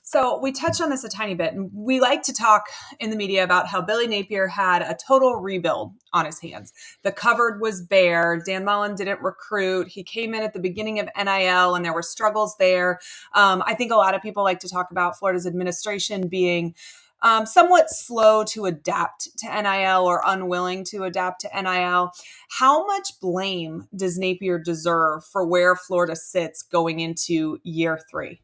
So we touched on this a tiny bit, and we like to talk in the media about how Billy Napier had a total rebuild on his hands. The cupboard was bare. Dan Mullen didn't recruit. He came in at the beginning of NIL, and there were struggles there. I think a lot of people like to talk about Florida's administration being somewhat slow to adapt to NIL or unwilling to adapt to NIL. How much blame does Napier deserve for where Florida sits going into year 3?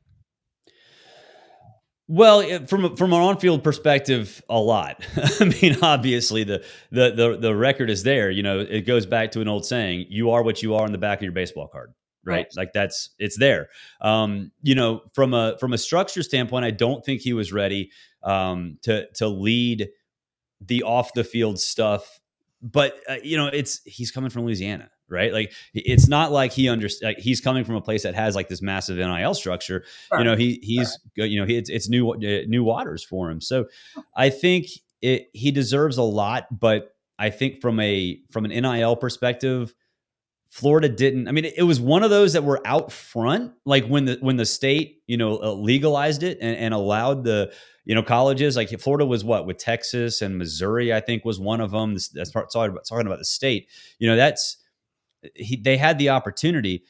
Well, from an on-field perspective, a lot. I mean, obviously the record is there. It goes back to an old saying: "You are what you are on the back of your baseball card." Right? Like it's there. From a structure standpoint, I don't think he was ready to lead the off the field stuff. But he's coming from Louisiana, right? Like it's not like he's coming from a place that has like this massive NIL structure. Sure. It's new waters for him. So I think he deserves a lot, but I think from an NIL perspective, Florida didn't. I mean, it was one of those that were out front, like when the state, legalized it and allowed the, colleges. Like Florida was what with Texas and Missouri, I think was one of them. That's talking about the state. They had the opportunity,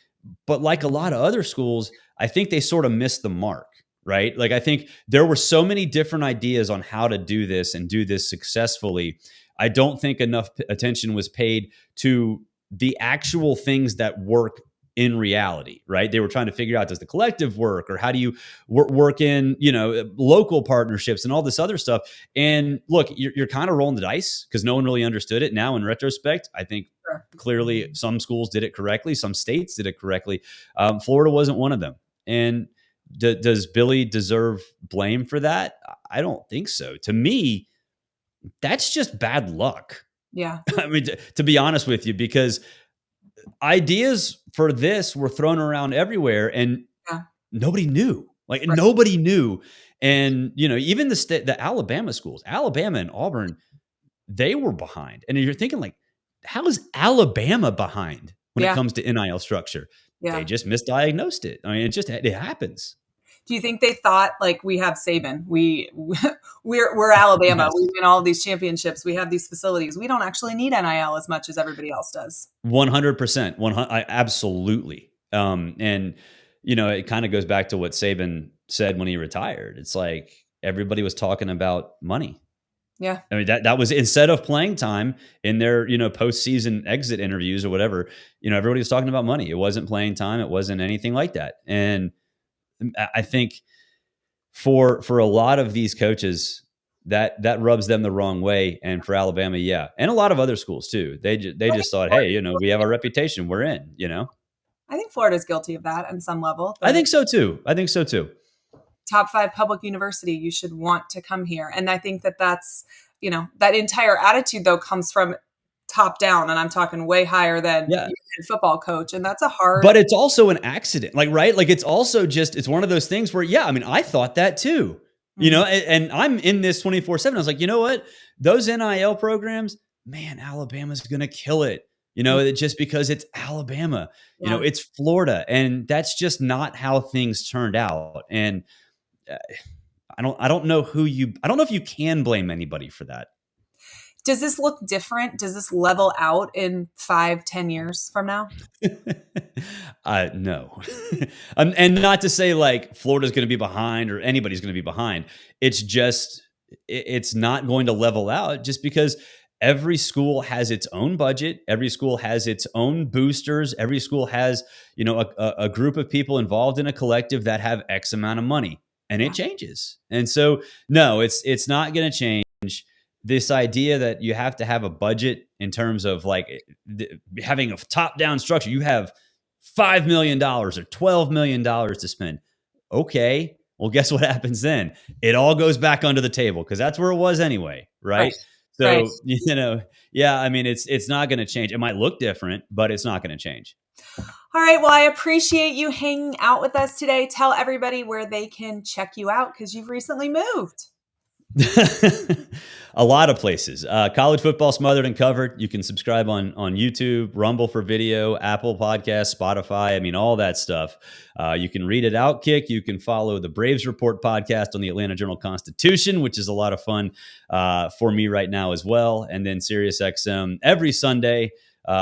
but like a lot of other schools, I think they sort of missed the mark. Right. Like I think there were so many different ideas on how to do this and do this successfully. I don't think enough attention was paid to the actual things that work in reality, right? They were trying to figure out, does the collective work, or how do you work in, local partnerships and all this other stuff. And look, you're kind of rolling the dice because no one really understood it. Now, in retrospect, I think clearly some schools did it correctly. Some states did it correctly. Florida wasn't one of them. And does Billy deserve blame for that? I don't think so. To me, that's just bad luck. Yeah. I mean, to be honest with you, because ideas for this were thrown around everywhere and nobody knew. Like nobody knew. And, even the Alabama schools, Alabama and Auburn, they were behind. And you're thinking like, how is Alabama behind when it comes to NIL structure? Yeah. They just misdiagnosed it. I mean, it happens. Do you think they thought like we have Saban, we're Alabama, yes, we win all of these championships, we have these facilities, we don't actually need NIL as much as everybody else does? 100%, absolutely. And it kind of goes back to what Saban said when he retired. It's like everybody was talking about money. Yeah, I mean that was instead of playing time in their postseason exit interviews or whatever. Everybody was talking about money. It wasn't playing time. It wasn't anything like that. And I think for a lot of these coaches, that rubs them the wrong way. And for Alabama, yeah, and a lot of other schools too. They just thought, hey, we have our reputation, we're in. I think Florida's guilty of that on some level. I think so too. Top 5 public university, you should want to come here. And I think that's that entire attitude though comes from top down, and I'm talking way higher than football coach, and that's a hard. But it's also an accident, like right, like it's also it's one of those things where I mean, I thought that too, and I'm in this 24/7. I was like, you know what, those NIL programs, man, Alabama's gonna kill it. Just because it's Alabama, it's Florida, and that's just not how things turned out. And I don't know if you can blame anybody for that. Does this look different? Does this level out in 5-10 years from now? No. And not to say like Florida's going to be behind or anybody's going to be behind. It's just, it's not going to level out just because every school has its own budget. Every school has its own boosters. Every school has, a group of people involved in a collective that have X amount of money, and it changes. And so, no, it's not going to change. This idea that you have to have a budget in terms of like having a top-down structure. You have $5 million or $12 million to spend. Okay, well, guess what happens then? It all goes back under the table because that's where it was anyway, right? So, I mean, it's not going to change. It might look different, but it's not going to change. All right. Well, I appreciate you hanging out with us today. Tell everybody where they can check you out because you've recently moved. A lot of places. College Football Smothered and Covered. You can subscribe on YouTube, Rumble for video, Apple Podcasts, Spotify. I mean, all that stuff. You can read it Outkick. You can follow the Braves Report podcast on the Atlanta Journal-Constitution, which is a lot of fun for me right now as well. And then SiriusXM every Sunday,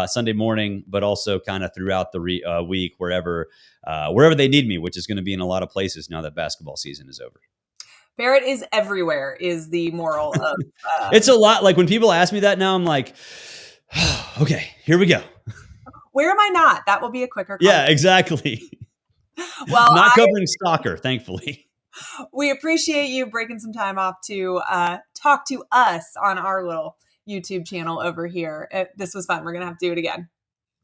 Sunday morning, but also kind of throughout the week, wherever they need me, which is going to be in a lot of places now that basketball season is over. Barrett is everywhere is the moral of it's a lot. Like when people ask me that now, I'm like, okay, here we go. Where am I not? That will be a quicker Yeah, exactly. Well, not covering soccer, thankfully. We appreciate you breaking some time off to talk to us on our little YouTube channel over here. This was fun. We're going to have to do it again.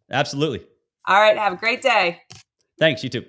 Absolutely. All right. Have a great day. Thanks. You too.